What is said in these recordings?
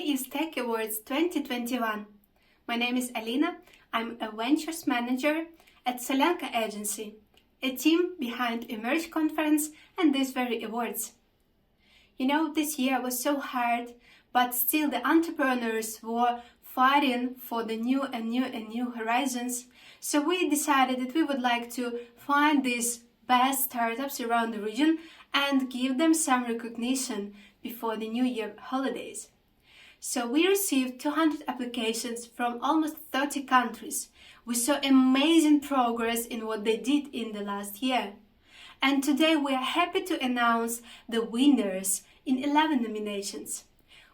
HealthTech Awards 2021. My name is Alina. I'm a Ventures Manager at SOLYANKA Agency, a team behind Emerge Conference and these very awards. You know, this year was so hard, but still the entrepreneurs were fighting for the new horizons. So we decided that we would like to find these best startups around the region and give them some recognition before the New Year holidays. So we received 200 applications from almost 30 countries. We saw amazing progress in what they did in the last year. And today we are happy to announce the winners in 11 nominations.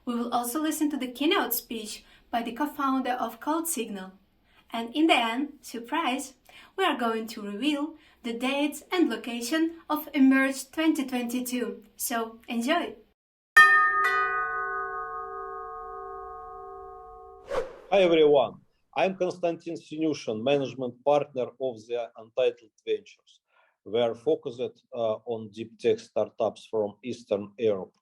We will also listen to the keynote speech by the co-founder of CodeSignal. And in the end, surprise, we are going to reveal the dates and location of Emerge 2022. So enjoy! Hi everyone, I'm Konstantin Sinyushin, management partner of the Untitled Ventures. We are focused on deep tech startups from Eastern Europe.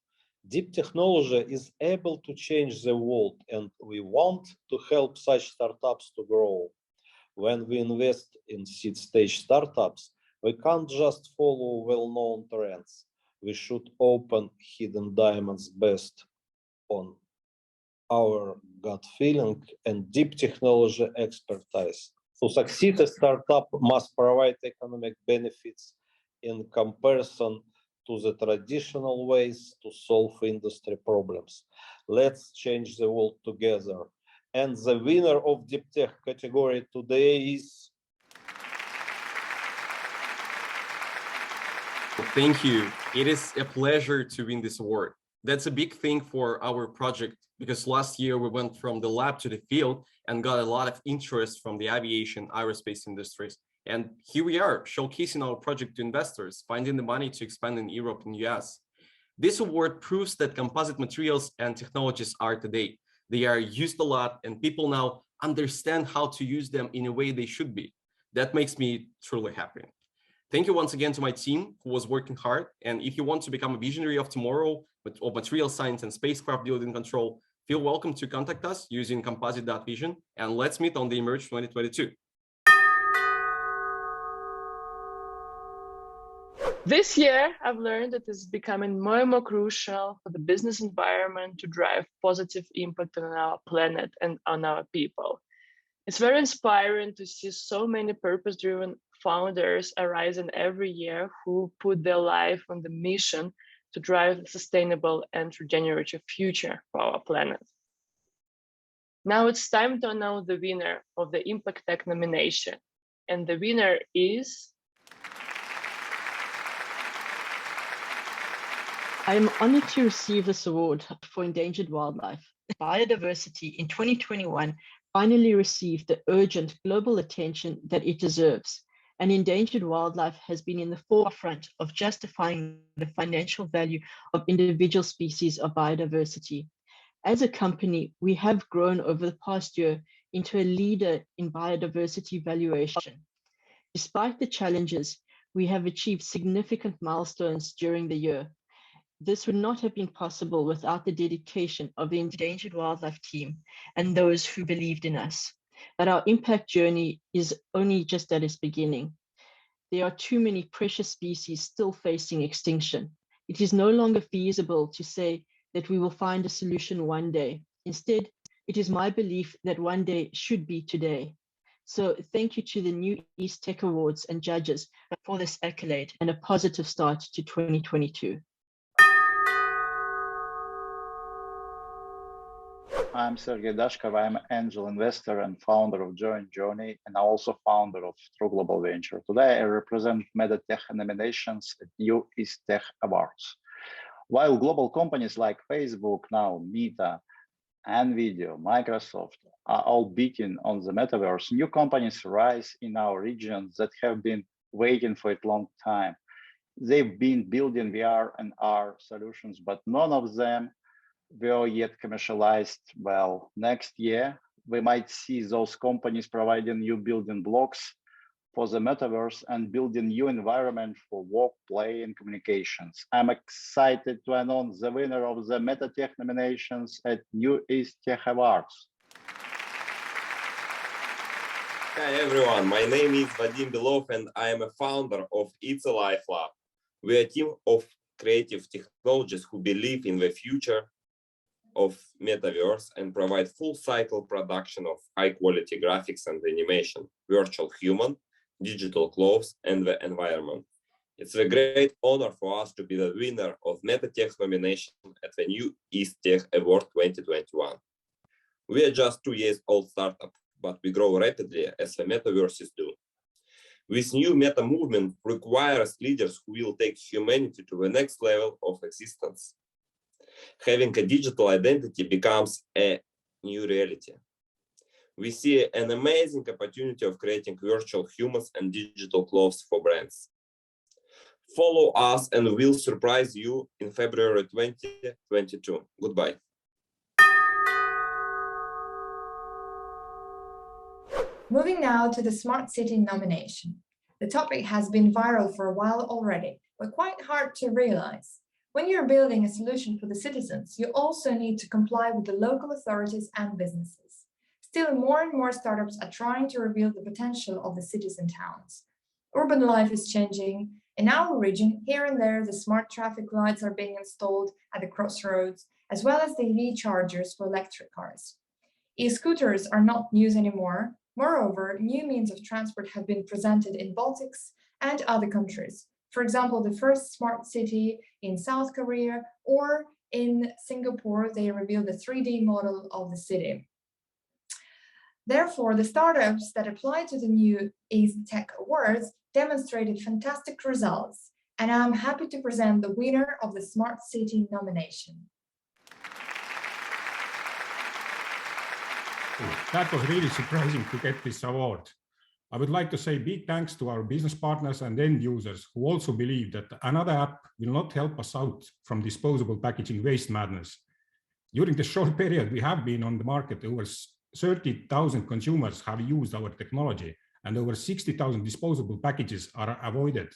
Deep technology is able to change the world, and we want to help such startups to grow. When we invest in seed stage startups, we can't just follow well-known trends. We should open hidden diamonds based on our gut feeling and deep technology expertise. To succeed, a startup must provide economic benefits in comparison to the traditional ways to solve industry problems. Let's change the world together. And the winner of Deep Tech category today is... Thank you. It is a pleasure to win this award. That's a big thing for our project because last year we went from the lab to the field and got a lot of interest from the aviation, aerospace industries. And here we are showcasing our project to investors, finding the money to expand in Europe and US. This award proves that composite materials and technologies are today. They are used a lot and people now understand how to use them in a way they should be. That makes me truly happy. Thank you once again to my team who was working hard. And if you want to become a visionary of tomorrow of material science and spacecraft building control, feel welcome to contact us using composite.vision and let's meet on the Emerge 2022. This year, I've learned that it's becoming more and more crucial for the business environment to drive positive impact on our planet and on our people. It's very inspiring to see so many purpose-driven founders arising every year who put their life on the mission to drive a sustainable and regenerative future for our planet. Now it's time to announce the winner of the ImpactTech nomination. And the winner is... I am honored to receive this award for endangered wildlife. Biodiversity in 2021 finally received the urgent global attention that it deserves, and endangered wildlife has been in the forefront of justifying the financial value of individual species of biodiversity. As a company, we have grown over the past year into a leader in biodiversity valuation. Despite the challenges, we have achieved significant milestones during the year. This would not have been possible without the dedication of the endangered wildlife team and those who believed in us. But our impact journey is only just at its beginning. There are too many precious species still facing extinction. It is no longer feasible to say that we will find a solution one day. Instead, it is my belief that one day should be today. So thank you to the new HealthTech Awards and judges for this accolade and a positive start to 2022. I'm Sergey Dashkov. I'm an angel investor and founder of Joint Journey, and also founder of True Global Venture. Today, I represent MetaTech nominations at new HealthTech Awards. While global companies like Facebook, now Meta, NVIDIA, Microsoft are all beating on the metaverse, new companies rise in our regions that have been waiting for a long time. They've been building VR and AR solutions, but none of them were yet commercialized. Well, next year, we might see those companies providing new building blocks for the metaverse and building new environment for work, play, and communications. I'm excited to announce the winner of the MetaTech nominations at New East Tech Awards. Hi everyone, my name is Vadim Belov and I am a founder of It's a Life Lab. We are a team of creative technologists who believe in the future of metaverse and provide full cycle production of high quality graphics and animation, virtual human, digital clothes, and the environment. It's a great honor for us to be the winner of MetaTech's nomination at the New East Tech Award 2021. We are just 2 years old startup, but we grow rapidly as the metaverses do. This new meta movement requires leaders who will take humanity to the next level of existence. Having a digital identity becomes a new reality. We see an amazing opportunity of creating virtual humans and digital clothes for brands. Follow us and we'll surprise you in February 2022. Goodbye. Moving now to the SmartCity nomination. The topic has been viral for a while already, but quite hard to realize. When you're building a solution for the citizens, you also need to comply with the local authorities and businesses. Still, more and more startups are trying to reveal the potential of the cities and towns. Urban life is changing. In our region, here and there, the smart traffic lights are being installed at the crossroads, as well as the EV chargers for electric cars. E-scooters are not news anymore. Moreover, new means of transport have been presented in Baltics and other countries. For example, the first smart city in South Korea, or in Singapore, they revealed a 3D model of the city. Therefore, the startups that applied to the New East Tech Awards demonstrated fantastic results, and I'm happy to present the winner of the Smart City nomination. That was really surprising to get this award. I would like to say big thanks to our business partners and end users who also believe that another app will not help us out from disposable packaging waste madness. During the short period we have been on the market, over 30,000 consumers have used our technology and over 60,000 disposable packages are avoided.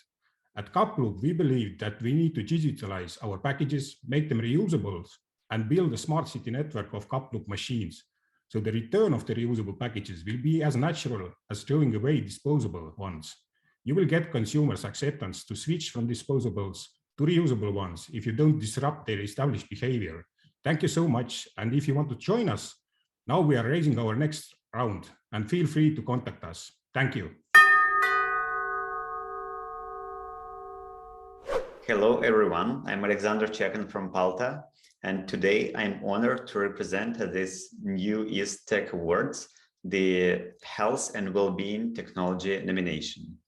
At Kaploop, we believe that we need to digitalize our packages, make them reusable, and build a smart city network of Kaploop machines. So the return of the reusable packages will be as natural as throwing away disposable ones. You will get consumers' acceptance to switch from disposables to reusable ones if you don't disrupt their established behavior. Thank you so much. And if you want to join us, now we are raising our next round and feel free to contact us. Thank you. Hello, everyone. I'm Alexander Chekin from Palta. And today I'm honored to represent at this New East Tech Awards, the Health and Wellbeing Technology nomination.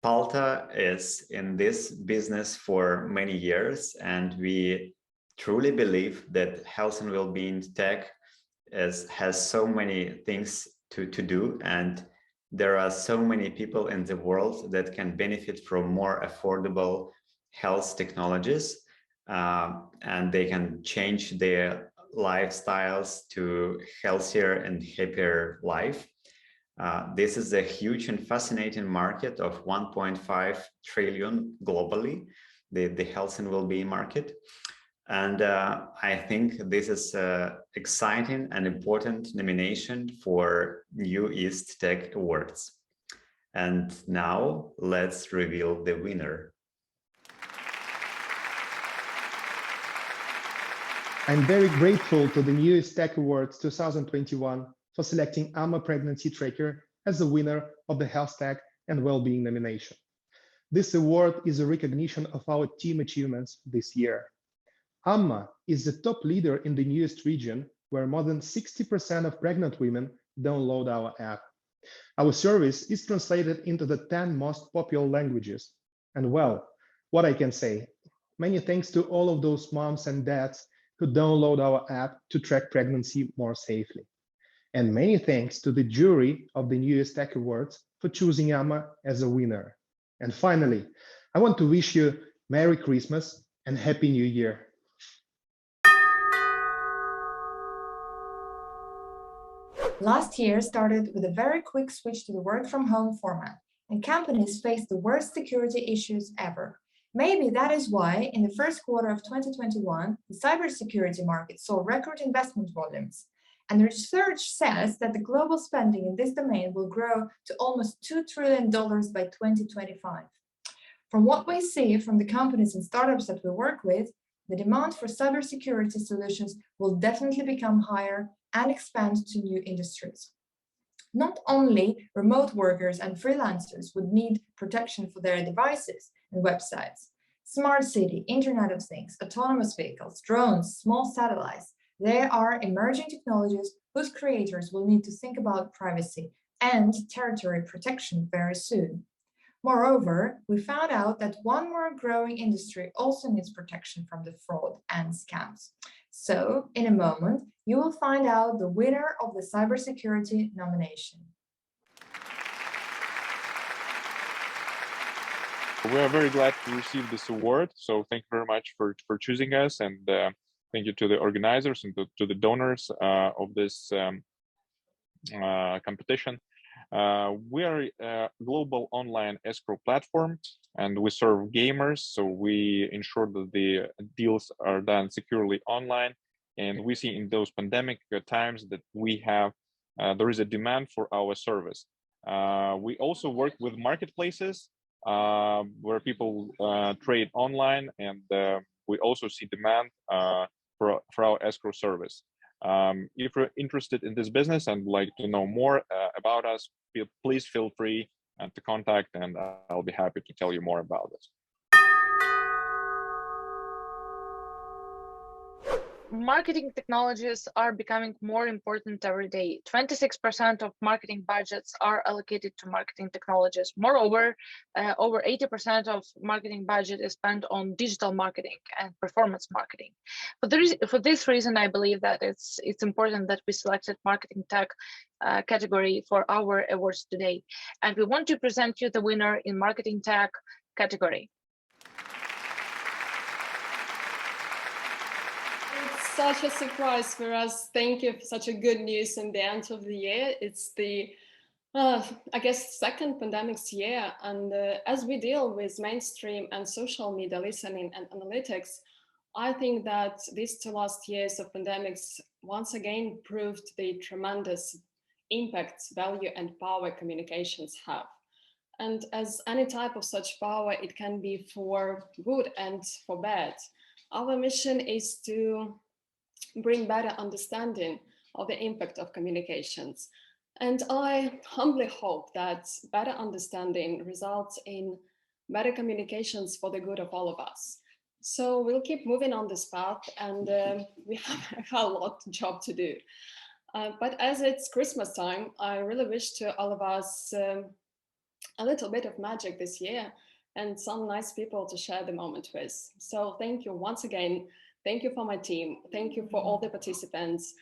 Palta is in this business for many years, and we truly believe that health and well-being tech has so many things to do, and there are so many people in the world that can benefit from more affordable health technologies. And they can change their lifestyles to healthier and happier life. This is a huge and fascinating market of 1.5 trillion globally, the health and well-being market. And I think this is an exciting and important nomination for New East Tech Awards. And now let's reveal the winner. I'm very grateful to the New East Tech Awards 2021 for selecting Amma Pregnancy Tracker as the winner of the HealthTech and Wellbeing nomination. This award is a recognition of our team achievements this year. Amma is the top leader in the newest region, where more than 60% of pregnant women download our app. Our service is translated into the 10 most popular languages. And well, what I can say, many thanks to all of those moms and dads who download our app to track pregnancy more safely. And many thanks to the jury of the New East Tech Awards for choosing Amma as a winner. And finally, I want to wish you Merry Christmas and Happy New Year. Last year started with a very quick switch to the work from home format, and companies faced the worst security issues ever. Maybe that is why, in the first quarter of 2021, the cybersecurity market saw record investment volumes. And the research says that the global spending in this domain will grow to almost $2 trillion by 2025. From what we see from the companies and startups that we work with, the demand for cybersecurity solutions will definitely become higher and expand to new industries. Not only remote workers and freelancers would need protection for their devices and websites. Smart city, Internet of Things, autonomous vehicles, drones, small satellites, they are emerging technologies whose creators will need to think about privacy and territory protection very soon. Moreover, we found out that one more growing industry also needs protection from the fraud and scams. So, in a moment, you will find out the winner of the cybersecurity nomination. We are very glad to receive this award. So thank you very much for choosing us, and thank you to the organizers and to the donors of this competition. We are a global online escrow platform, and we serve gamers. So we ensure that the deals are done securely online. And we see in those pandemic times that we have there is a demand for our service. We also work with marketplaces where people trade online, and we also see demand for our escrow service. If you're interested in this business and like to know more about us, please feel free to contact, and I'll be happy to tell you more about this. Marketing technologies are becoming more important every day. 26% of marketing budgets are allocated to marketing technologies. Moreover, over 80% of marketing budget is spent on digital marketing and performance marketing. For this reason, I believe that it's important that we selected marketing tech category for our awards today. And we want to present you the winner in marketing tech category. Such a surprise for us. Thank you for such a good news in the end of the year. It's the, I guess, second pandemics year. And as we deal with mainstream and social media listening and analytics, I think that these 2 last years of pandemics once again proved the tremendous impact, value, and power communications have. And as any type of such power, it can be for good and for bad. Our mission is to bring better understanding of the impact of communications. And I humbly hope that better understanding results in better communications for the good of all of us. So we'll keep moving on this path, and we have a lot of job to do. But as it's Christmas time, I really wish to all of us a little bit of magic this year and some nice people to share the moment with. So thank you once again. Thank you for my team. Thank you for all the participants.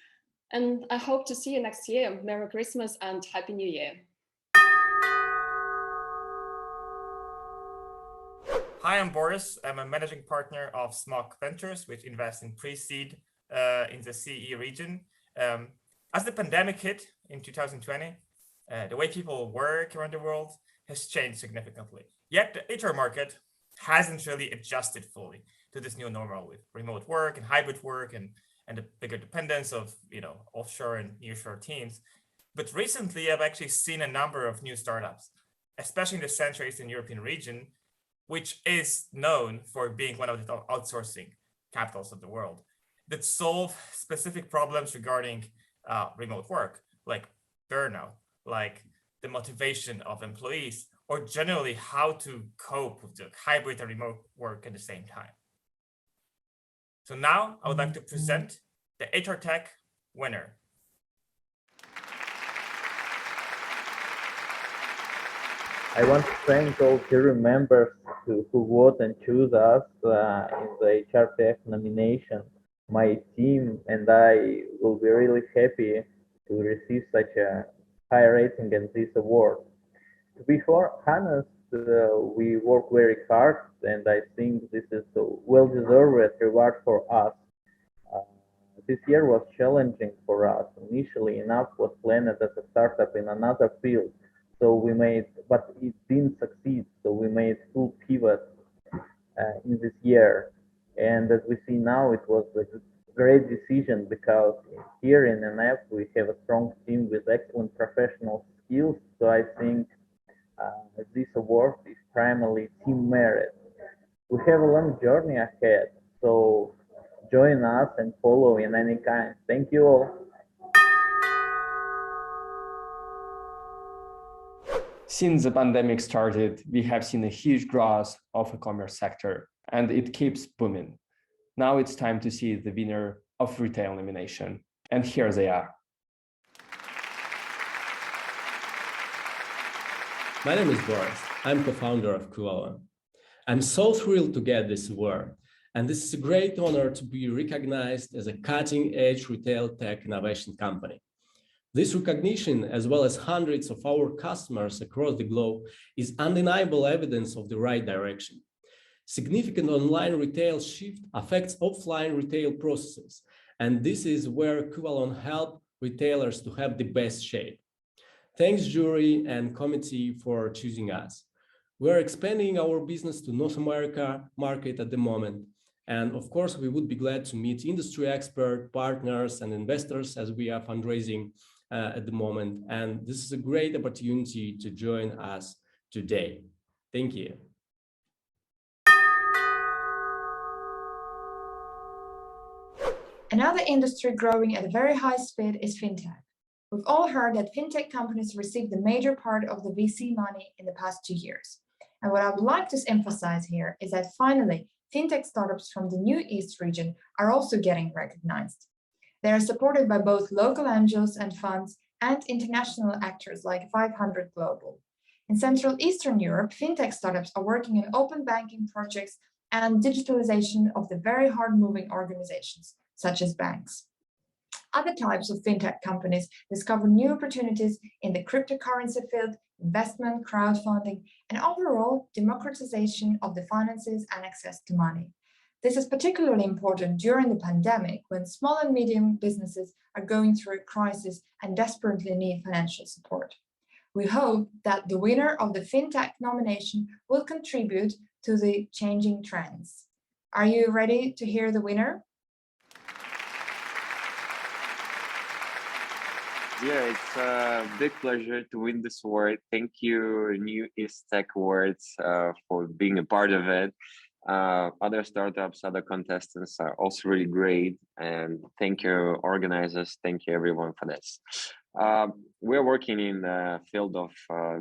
And I hope to see you next year. Merry Christmas and Happy New Year. Hi, I'm Boris. I'm a managing partner of Smok Ventures, which invests in pre-seed in the CE region. As the pandemic hit in 2020, the way people work around the world has changed significantly. Yet the HR market hasn't really adjusted fully to this new normal with remote work and hybrid work and the bigger dependence of offshore and nearshore teams. But recently, I've actually seen a number of new startups, especially in the Central Eastern European region, which is known for being one of the outsourcing capitals of the world, that solve specific problems regarding remote work, like burnout, like the motivation of employees, or generally how to cope with the hybrid and remote work at the same time. So now I would like to present the HealthTech winner. I want to thank all jury members who vote and choose us in the HealthTech nomination. My team and I will be really happy to receive such a high rating in this award. To be honest, we work very hard, and I think this is a well-deserved reward for us. This year was challenging for us. Initially, enough was planned as a startup in another field, but it didn't succeed. So we made full pivot in this year, and as we see now, it was a great decision because here in NF we have a strong team with excellent professional skills. So I think this award is primarily team merit. We have a long journey ahead, so join us and follow in any kind. Thank you all. Since the pandemic started, we have seen a huge growth of the e-commerce sector, and it keeps booming. Now it's time to see the winner of retail nomination, and here they are. My name is Boris. I'm co-founder of Kuala. I'm so thrilled to get this award, and this is a great honor to be recognized as a cutting-edge retail tech innovation company. This recognition, as well as hundreds of our customers across the globe, is undeniable evidence of the right direction. Significant online retail shift affects offline retail processes, and this is where Kuala helps retailers to have the best shape. Thanks, jury and committee, for choosing us. We're expanding our business to North America market at the moment. And of course, we would be glad to meet industry expert partners and investors as we are fundraising at the moment. And this is a great opportunity to join us today. Thank you. Another industry growing at a very high speed is FinTech. We've all heard that FinTech companies received the major part of the VC money in the past 2 years. And what I would like to emphasize here is that finally, FinTech startups from the New East region are also getting recognized. They are supported by both local angels and funds and international actors like 500 Global. In Central Eastern Europe, FinTech startups are working on open banking projects and digitalization of the very hard-moving organizations, such as banks. Other types of FinTech companies discover new opportunities in the cryptocurrency field, investment, crowdfunding, and overall democratization of the finances and access to money. This is particularly important during the pandemic when small and medium businesses are going through a crisis and desperately need financial support. We hope that the winner of the FinTech nomination will contribute to the changing trends. Are you ready to hear the winner? Yeah, it's a big pleasure to win this award. Thank you, New East Tech Awards, for being a part of it. Other startups, other contestants are also really great. And thank you, organizers. Thank you, everyone, for this. We're working in the field of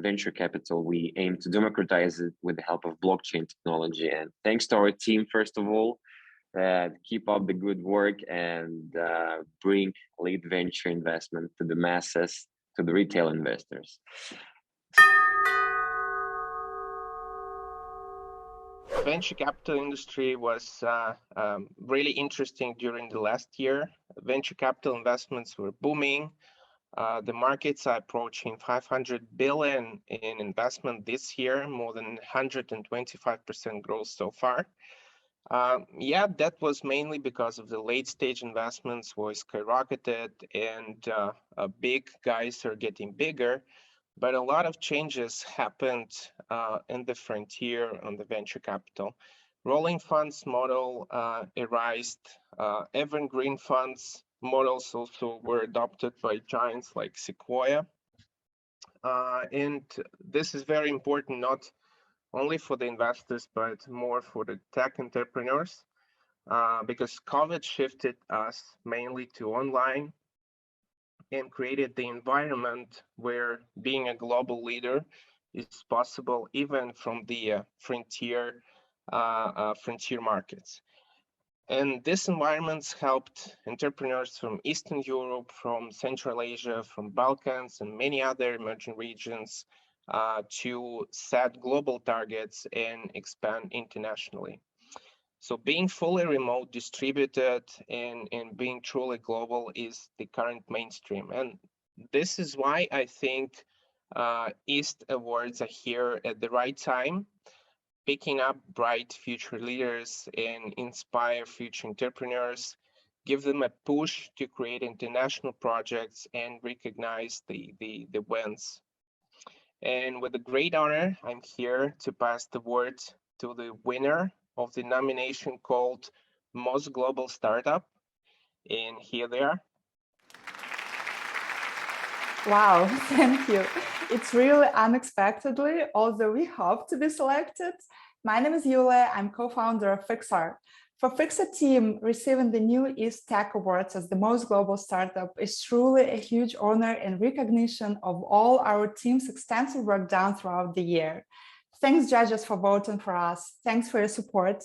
venture capital. We aim to democratize it with the help of blockchain technology. And thanks to our team, first of all, that keep up the good work and bring lead venture investment to the masses, to the retail investors. Venture capital industry was really interesting during the last year. Venture capital investments were booming. The markets are approaching 500 billion in investment this year, more than 125% growth so far. Yeah, that was mainly because of the late stage investments were skyrocketed and big guys are getting bigger. But a lot of changes happened in the frontier on the venture capital. Rolling funds model arose, evergreen funds models also were adopted by giants like Sequoia. And this is very important, not only for the investors, but more for the tech entrepreneurs, because COVID shifted us mainly to online and created the environment where being a global leader is possible even from the frontier markets. And these environments helped entrepreneurs from Eastern Europe, from Central Asia, from Balkans, and many other emerging regions to set global targets and expand internationally. So being fully remote, distributed, and being truly global is the current mainstream. And this is why I think East Awards are here at the right time, picking up bright future leaders and inspire future entrepreneurs, give them a push to create international projects and recognize the wins. And with a great honor, I'm here to pass the word to the winner of the nomination called Most Global Startup. And here they are. Wow, thank you. It's really unexpectedly, although we hope to be selected. My name is Yulia, I'm co-founder of Fixar. For Fixar team, receiving the new East Tech Awards as the most global startup is truly a huge honor and recognition of all our team's extensive work done throughout the year. Thanks, judges, for voting for us. Thanks for your support.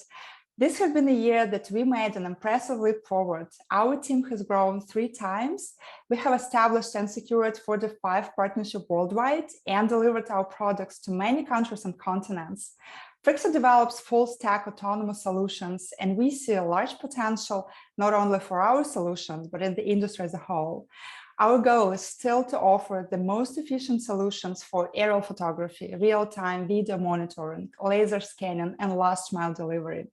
This has been a year that we made an impressive leap forward. Our team has grown 3 times. We have established and secured 45 partnerships worldwide and delivered our products to many countries and continents. Fixar develops full-stack autonomous solutions, and we see a large potential not only for our solutions, but in the industry as a whole. Our goal is still to offer the most efficient solutions for aerial photography, real-time video monitoring, laser scanning, and last-mile delivery.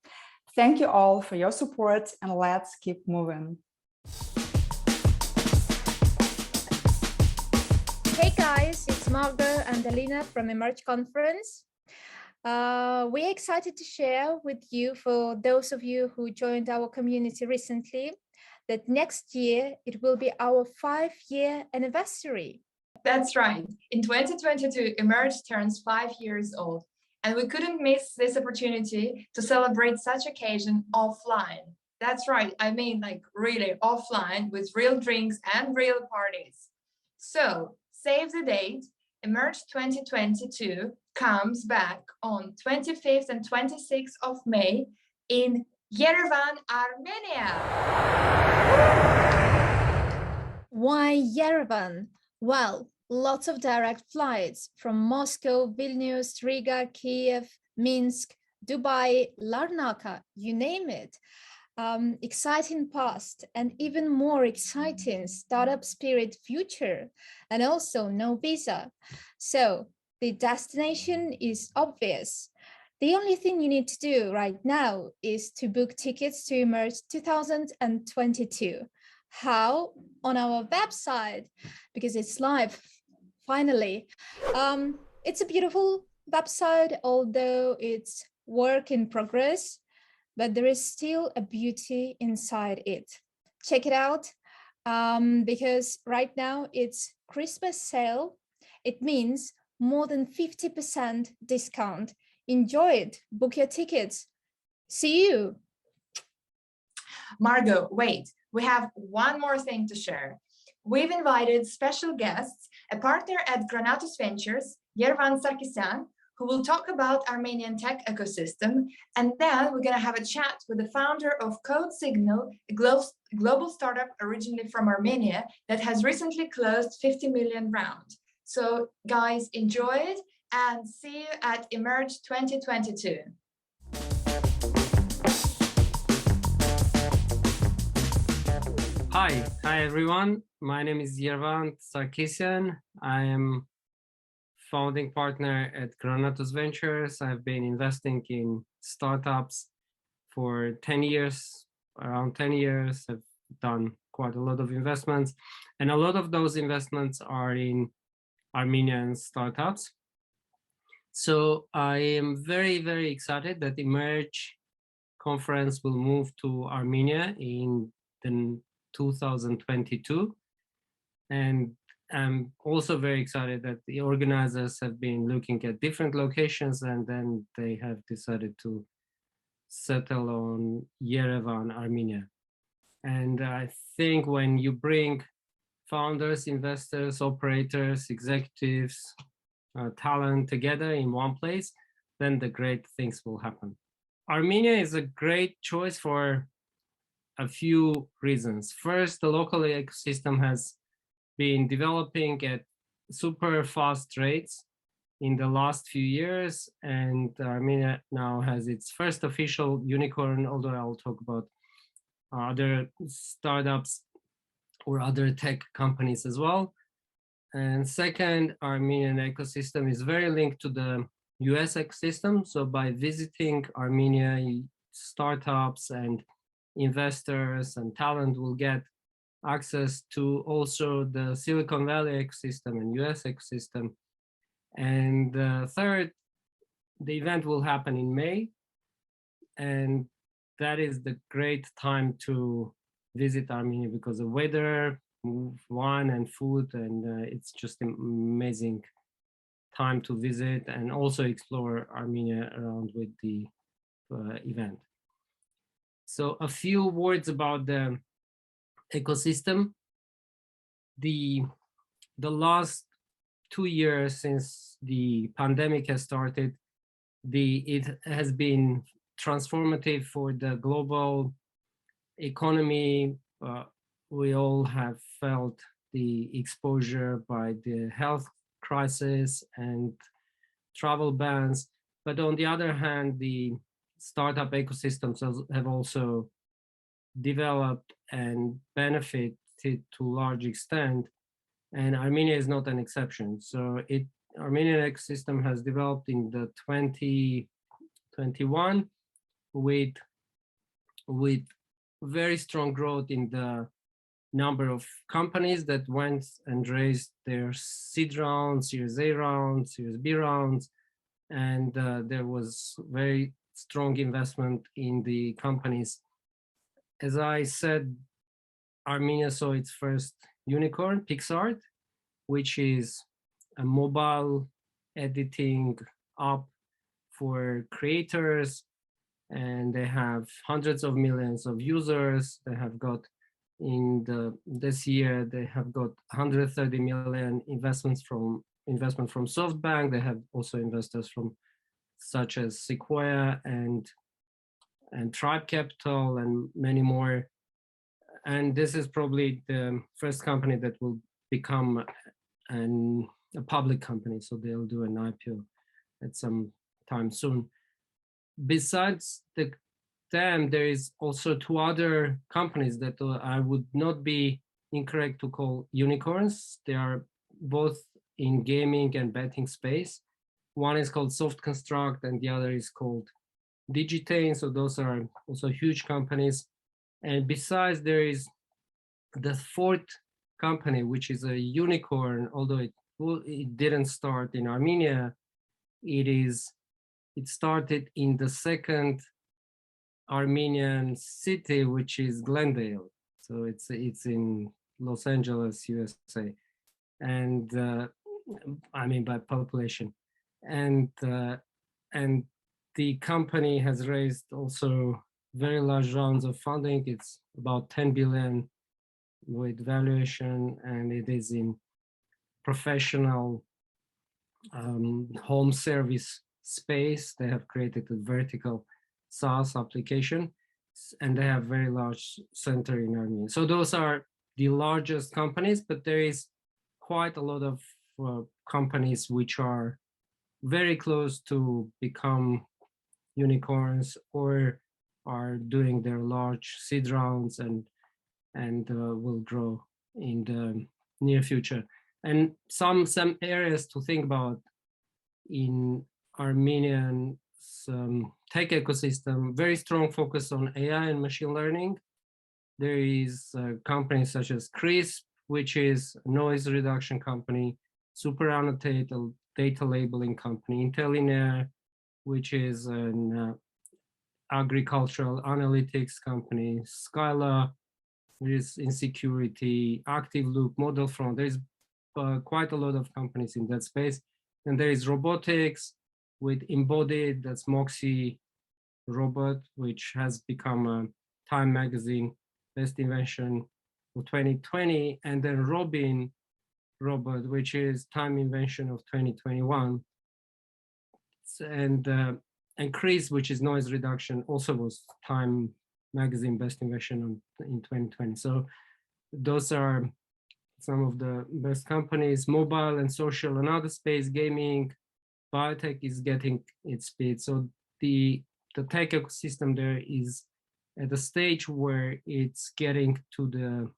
Thank you all for your support, and let's keep moving. Hey guys, it's Margot and Alina from Emerge Conference. We're excited to share with you, for those of you who joined our community recently, that next year it will be our 5-year anniversary. That's right. In 2022, Emerge turns 5 years old, and we couldn't miss this opportunity to celebrate such occasion offline. That's right, I mean like really offline with real drinks and real parties. So save the date. Emerge 2022 comes back on 25th and 26th of May in Yerevan, Armenia. Why Yerevan? Well, lots of direct flights from Moscow, Vilnius, Riga, Kiev, Minsk, Dubai, Larnaca, you name it. Exciting past and even more exciting startup spirit future, and also no visa. So the destination is obvious. The only thing you need to do right now is to book tickets to Emerge 2022. How? On our website, because it's live, finally. It's a beautiful website, although it's work in progress, but there is still a beauty inside it. Check it out, because right now it's Christmas sale. It means more than 50% discount. Enjoy it, book your tickets. See you. Margot, wait, we have one more thing to share. We've invited special guests, a partner at Granatus Ventures, Yerevan Sarkisyan, who will talk about Armenian tech ecosystem. And then we're gonna have a chat with the founder of Code Signal, a global startup originally from Armenia that has recently closed 50 million round. So guys, enjoy it and see you at Emerge 2022. Hi everyone. My name is Yerevan Sarkisyan. I am founding partner at Granatus Ventures. I've been investing in startups for 10 years, around 10 years. I've done quite a lot of investments, and a lot of those investments are in Armenian startups. So I am very, very excited that Emerge conference will move to Armenia in 2022. And I'm also very excited that the organizers have been looking at different locations, and then they have decided to settle on Yerevan, Armenia. And I think when you bring founders, investors, operators, executives, talent together in one place, then the great things will happen. Armenia is a great choice for a few reasons. First, the local ecosystem has been developing at super fast rates in the last few years, and Armenia now has its first official unicorn, although I'll talk about other startups or other tech companies as well. And second, Armenian ecosystem is very linked to the US ecosystem. So by visiting Armenia, startups and investors and talent will get access to also the Silicon Valley ecosystem and US ecosystem. And third, the event will happen in May, and that is the great time to visit Armenia because the weather, wine and food, and it's just an amazing time to visit and also explore Armenia around with the event. So a few words about the ecosystem. The last 2 years since the pandemic has started, it has been transformative for the global economy. We all have felt the exposure by the health crisis and travel bans. But on the other hand, the startup ecosystems have also developed and benefited to a large extent. And Armenia is not an exception. So Armenian ecosystem has developed in the 2021 with very strong growth in the number of companies that went and raised their seed rounds, Series A rounds, Series B rounds, and there was very strong investment in the companies. As I said, Armenia saw its first unicorn, PixArt, which is a mobile editing app for creators, and they have hundreds of millions of users. They have got this year they have got 130 million investment from SoftBank. They have also investors from such as Sequoia and Tribe Capital and many more. And this is probably the first company that will become a public company. So they'll do an IPO at some time soon. Besides them, there is also 2 other companies that I would not be incorrect to call unicorns. They are both in gaming and betting space. One is called Soft Construct and the other is called Digitain. So those are also huge companies. And besides, there is the 4th company, which is a unicorn, although it didn't start in Armenia. It started in the 2nd Armenian city, which is Glendale. So it's in Los Angeles, USA, and I mean by population, and the company has raised also very large rounds of funding. It's about 10 billion with valuation, and it is in professional home service space. They have created a vertical SaaS application, and they have very large center in Armenia. So those are the largest companies, but there is quite a lot of companies which are very close to become unicorns or are doing their large seed rounds and will grow in the near future. And some areas to think about in Armenian tech ecosystem, very strong focus on AI and machine learning. There is companies such as CRISP, which is a noise reduction company, Super Annotate, a data labeling company, Intellinear, which is an agricultural analytics company, Skyla, which is in security, Active Loop, Model Front. There's quite a lot of companies in that space. And there is robotics with Embodied, that's Moxie robot, which has become a Time magazine best invention of 2020, and then Robin robot, which is Time invention of 2021, and Chris, which is noise reduction, also was Time magazine best invention in 2020. So those are some of the best companies. Mobile and social, another space, gaming, biotech is getting its speed. So the tech ecosystem there is at the stage where it's getting to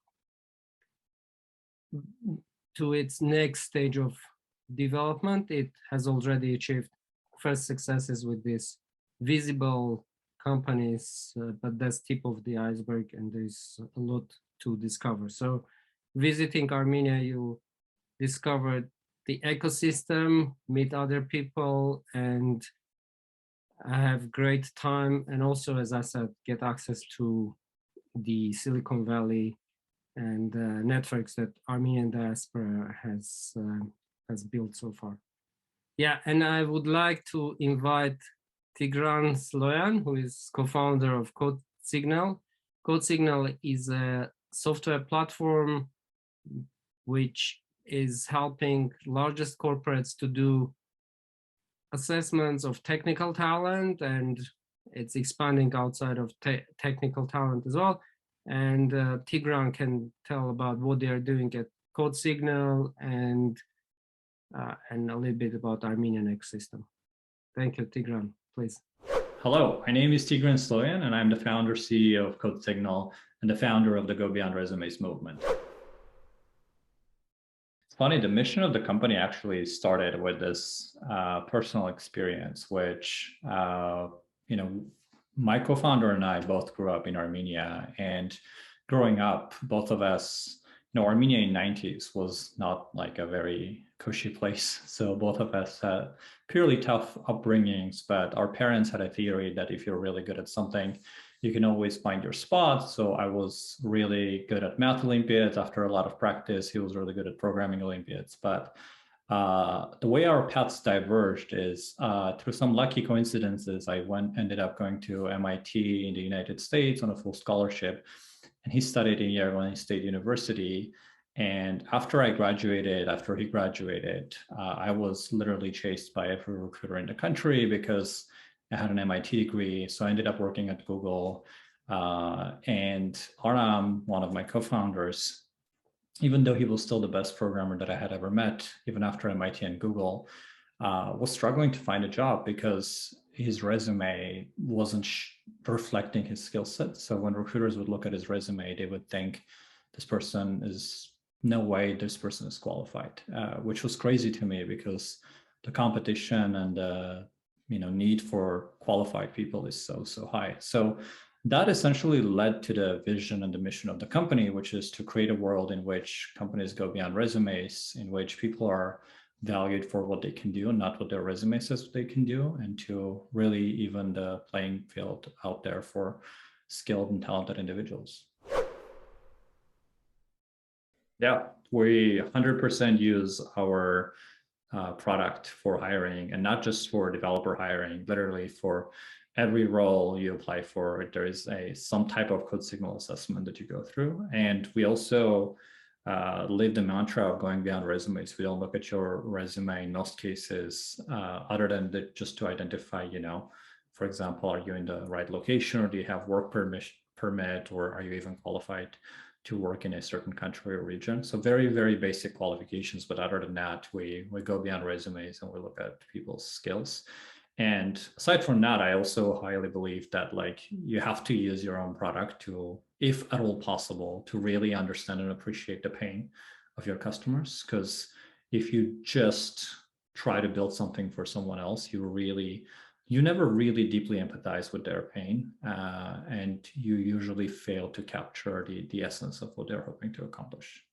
its next stage of development. It has already achieved first successes with this visible companies, but that's tip of the iceberg, and there's a lot to discover. So visiting Armenia, you discover the ecosystem, meet other people, and have great time. And also, as I said, get access to the Silicon Valley and networks that Armenian diaspora has built so far. Yeah, and I would like to invite Tigran Sloyan, who is co-founder of CodeSignal. CodeSignal is a software platform which is helping largest corporates to do assessments of technical talent, and it's expanding outside of technical talent as well. And Tigran can tell about what they are doing at CodeSignal and a little bit about Armenian ecosystem. Thank you, Tigran, please. Hello, my name is Tigran Sloyan, and I'm the founder CEO of CodeSignal and the founder of the Go Beyond Resumes movement. It's funny, the mission of the company actually started with this personal experience, which, my co-founder and I both grew up in Armenia, and growing up, both of us, Armenia in the 90s was not like a very cushy place. So both of us had purely tough upbringings, but our parents had a theory that if you're really good at something, you can always find your spot. So I was really good at math Olympiads. After a lot of practice, he was really good at programming Olympiads. But the way our paths diverged is through some lucky coincidences. I ended up going to MIT in the United States on a full scholarship, and he studied in Yerevan State University. And after he graduated, I was literally chased by every recruiter in the country because I had an MIT degree. So I ended up working at Google. And Aram, one of my co-founders, even though he was still the best programmer that I had ever met, even after MIT and Google, was struggling to find a job because his resume wasn't reflecting his skill set. So when recruiters would look at his resume, they would think no way this person is qualified, which was crazy to me because the competition and the need for qualified people is so high. So that essentially led to the vision and the mission of the company, which is to create a world in which companies go beyond resumes, in which people are valued for what they can do and not what their resume says they can do, and to really even the playing field out there for skilled and talented individuals. Yeah, we 100% use our product for hiring, and not just for developer hiring, literally for every role you apply for, there is some type of CodeSignal assessment that you go through. And we also live the mantra of going beyond resumes. We don't look at your resume in most cases, other than just to identify, for example, are you in the right location, or do you have work permit, or are you even qualified to work in a certain country or region? So very, very basic qualifications. But other than that, we go beyond resumes and we look at people's skills. And aside from that, I also highly believe that you have to use your own product to, if at all possible, to really understand and appreciate the pain of your customers. Because if you just try to build something for someone else, you never really deeply empathize with their pain, and you usually fail to capture the essence of what they're hoping to accomplish.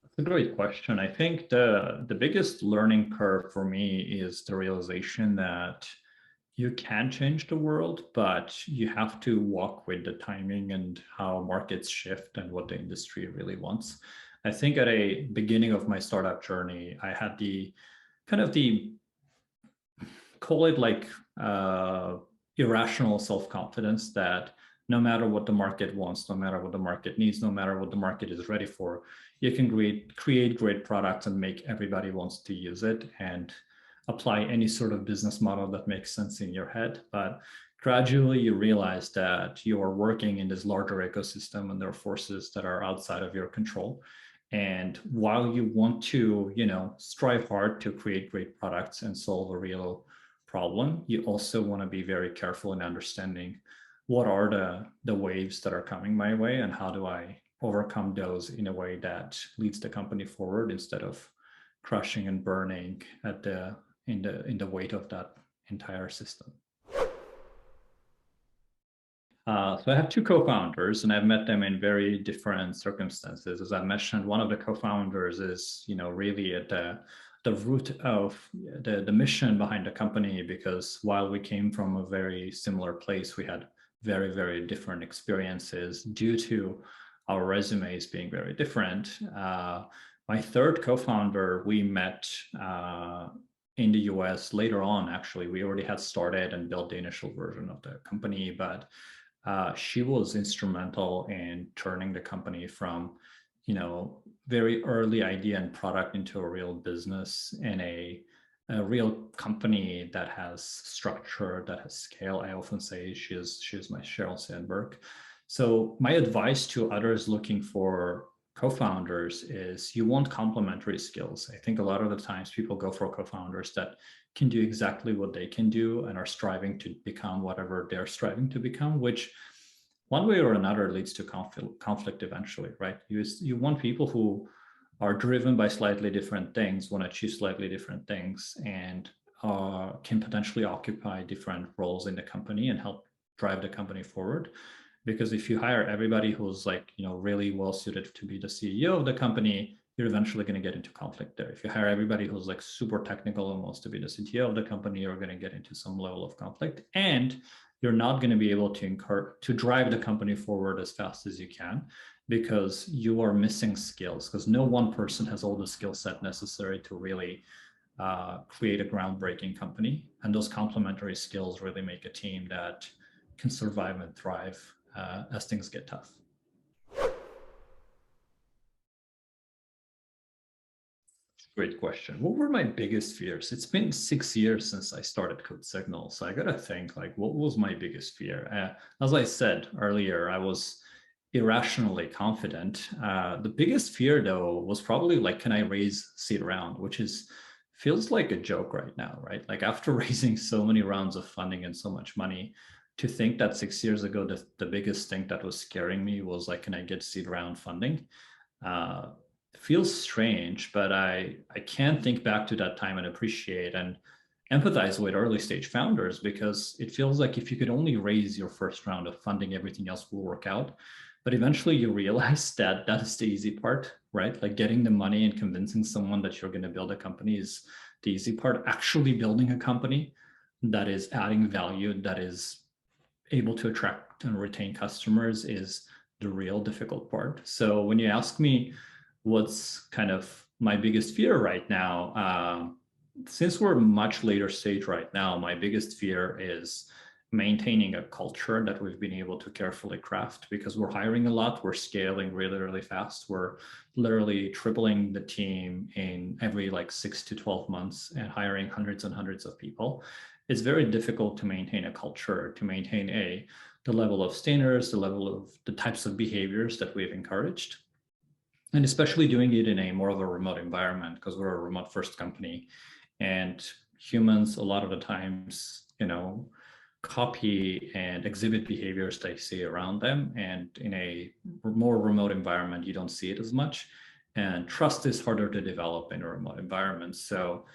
That's a great question. I think the biggest learning curve for me is the realization that you can change the world, but you have to walk with the timing and how markets shift and what the industry really wants. I think at a beginning of my startup journey, I had call it irrational self-confidence that no matter what the market wants, no matter what the market needs, no matter what the market is ready for, you can create great products and make everybody wants to use it and apply any sort of business model that makes sense in your head. But gradually you realize that you are working in this larger ecosystem and there are forces that are outside of your control. And while you want to, strive hard to create great products and solve a real problem, you also want to be very careful in understanding what are the waves that are coming my way and how do I overcome those in a way that leads the company forward instead of crushing and burning in the weight of that entire system. So I have two co-founders, and I've met them in very different circumstances. As I mentioned, one of the co-founders is, really at the root of the mission behind the company, because while we came from a very similar place, we had very, very different experiences due to our resumes being very different. My third co-founder, we met in the US later on. Actually, we already had started and built the initial version of the company, but she was instrumental in turning the company from, very early idea and product into a real business and a real company that has structure, that has scale. I often say she's my Sheryl Sandberg. So my advice to others looking for co-founders is you want complementary skills. I think a lot of the times people go for co-founders that can do exactly what they can do and are striving to become whatever they're striving to become, which one way or another leads to conflict eventually, right? You want people who are driven by slightly different things, want to achieve slightly different things, and can potentially occupy different roles in the company and help drive the company forward. Because if you hire everybody who's really well suited to be the CEO of the company, you're eventually going to get into conflict there. If you hire everybody who's super technical and wants to be the CTO of the company, you're going to get into some level of conflict, and you're not going to be able to drive the company forward as fast as you can, because you are missing skills, because no one person has all the skill set necessary to really create a groundbreaking company. And those complementary skills really make a team that can survive and thrive as things get tough. Great question. What were my biggest fears? It's been 6 years since I started CodeSignal, so I gotta think, what was my biggest fear? As I said earlier, I was irrationally confident. The biggest fear, though, was probably can I raise seed round, which feels like a joke right now, right? After raising so many rounds of funding and so much money, to think that 6 years ago, the biggest thing that was scaring me was can I get seed round funding? Feels strange, but I can think back to that time and appreciate and empathize with early stage founders, because it feels like if you could only raise your first round of funding, everything else will work out. But eventually you realize that is the easy part, right? Getting the money and convincing someone that you're going to build a company is the easy part. Actually building a company that is adding value, that is able to attract and retain customers, is the real difficult part. So when you ask me what's kind of my biggest fear right now, since we're much later stage right now, my biggest fear is maintaining a culture that we've been able to carefully craft, because we're hiring a lot, we're scaling really, really fast. We're literally tripling the team in every 6 to 12 months and hiring hundreds and hundreds of people. It's very difficult to maintain a culture, to maintain the level of standards, the level of the types of behaviors that we've encouraged. And especially doing it in a more of a remote environment, because we're a remote first company, and humans a lot of the times, copy and exhibit behaviors they see around them. And in a more remote environment, you don't see it as much. And trust is harder to develop in a remote environment. So,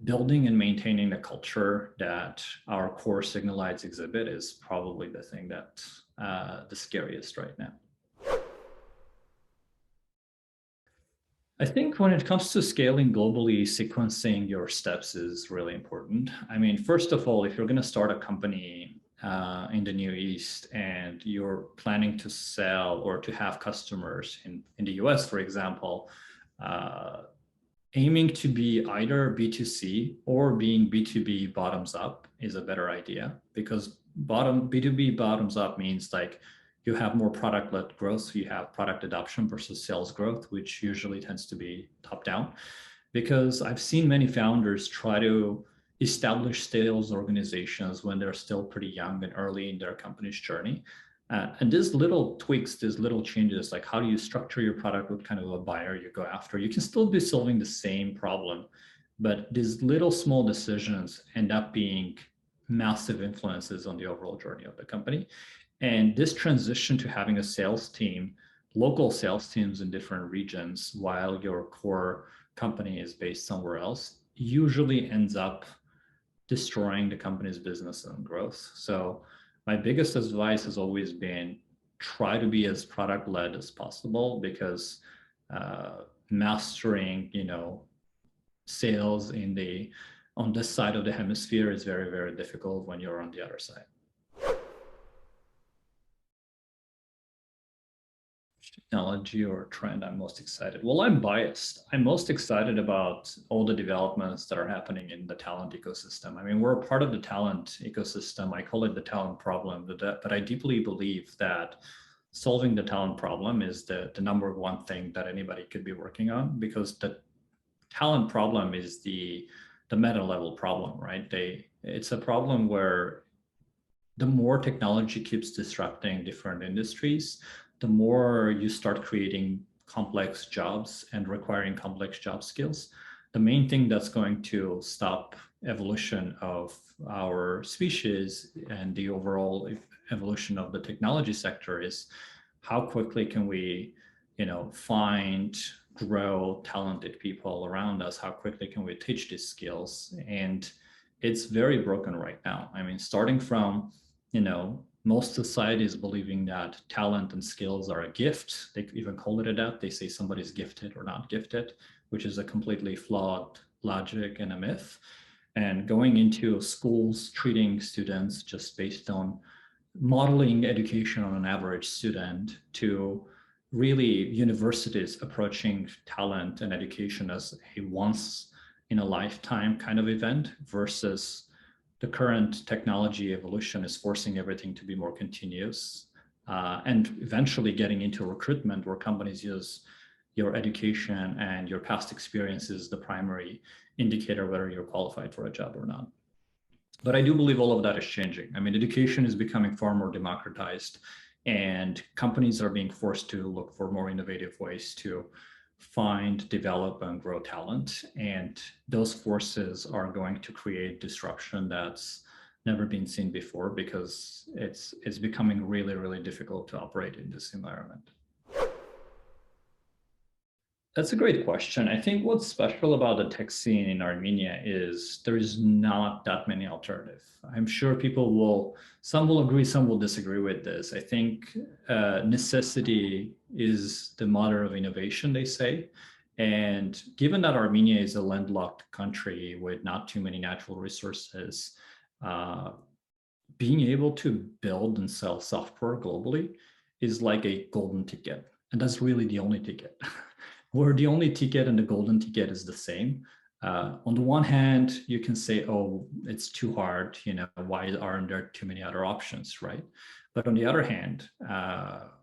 building and maintaining the culture that our core Signalites exhibit is probably the thing that the scariest right now. I think when it comes to scaling globally, sequencing your steps is really important. I mean, first of all, if you're going to start a company in the Near East and you're planning to sell or to have customers in the US, for example, aiming to be either B2C or being B2B bottoms up is a better idea, because B2B bottoms up means you have more product-led growth, so you have product adoption versus sales growth, which usually tends to be top-down. Because I've seen many founders try to establish sales organizations when they're still pretty young and early in their company's journey. And these little tweaks, these little changes, how do you structure your product, what kind of a buyer you go after, you can still be solving the same problem. But these little small decisions end up being massive influences on the overall journey of the company. And this transition to having a sales team, local sales teams in different regions, while your core company is based somewhere else, usually ends up destroying the company's business and growth. So my biggest advice has always been try to be as product-led as possible, because mastering, sales on this side of the hemisphere is very, very difficult when you're on the other side. Technology or trend I'm most excited? Well, I'm biased. I'm most excited about all the developments that are happening in the talent ecosystem. I mean, we're a part of the talent ecosystem. I call it the talent problem, but I deeply believe that solving the talent problem is the number one thing that anybody could be working on, because the talent problem is the meta level problem, right? It's a problem where the more technology keeps disrupting different industries, the more you start creating complex jobs and requiring complex job skills. The main thing that's going to stop evolution of our species and the overall evolution of the technology sector is how quickly can we, find, grow talented people around us? How quickly can we teach these skills? And it's very broken right now. I mean, starting from, most societies believing that talent and skills are a gift. They even call it that. They say somebody's gifted or not gifted, which is a completely flawed logic and a myth. And going into schools, treating students just based on modeling education on an average student, to really universities approaching talent and education as a once in a lifetime kind of event, versus the current technology evolution is forcing everything to be more continuous, and eventually getting into recruitment where companies use your education and your past experience is the primary indicator whether you're qualified for a job or not. But I do believe all of that is changing. I mean, education is becoming far more democratized, and companies are being forced to look for more innovative ways to find, develop, and grow talent. And those forces are going to create disruption that's never been seen before, because it's becoming really, really difficult to operate in this environment. That's a great question. I think what's special about the tech scene in Armenia is there is not that many alternatives. I'm sure some will agree, some will disagree with this. I think necessity is the mother of innovation, they say. And given that Armenia is a landlocked country with not too many natural resources, being able to build and sell software globally is like a golden ticket. And that's really the only ticket. Where the only ticket and the golden ticket is the same. On the one hand, you can say, oh, it's too hard, why aren't there too many other options, right? But on the other hand,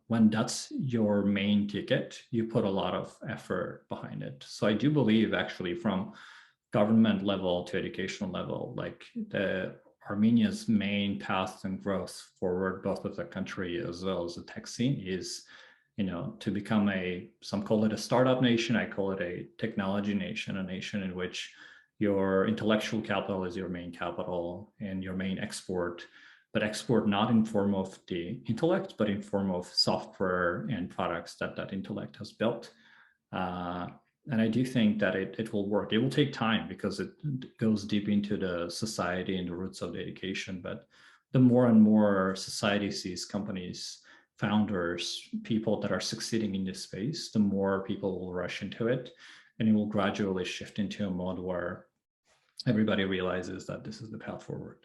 when that's your main ticket, you put a lot of effort behind it. So I do believe actually from government level to educational level, like Armenia's main path and growth forward, both of the country as well as the tech scene, is to become some call it a startup nation. I call it a technology nation, a nation in which your intellectual capital is your main capital and your main export, but export not in form of the intellect, but in form of software and products that intellect has built. And I do think that it will work. It will take time because it goes deep into the society and the roots of the education. But the more and more society sees companies, founders, people that are succeeding in this space, the more people will rush into it, and it will gradually shift into a mode where everybody realizes that this is the path forward.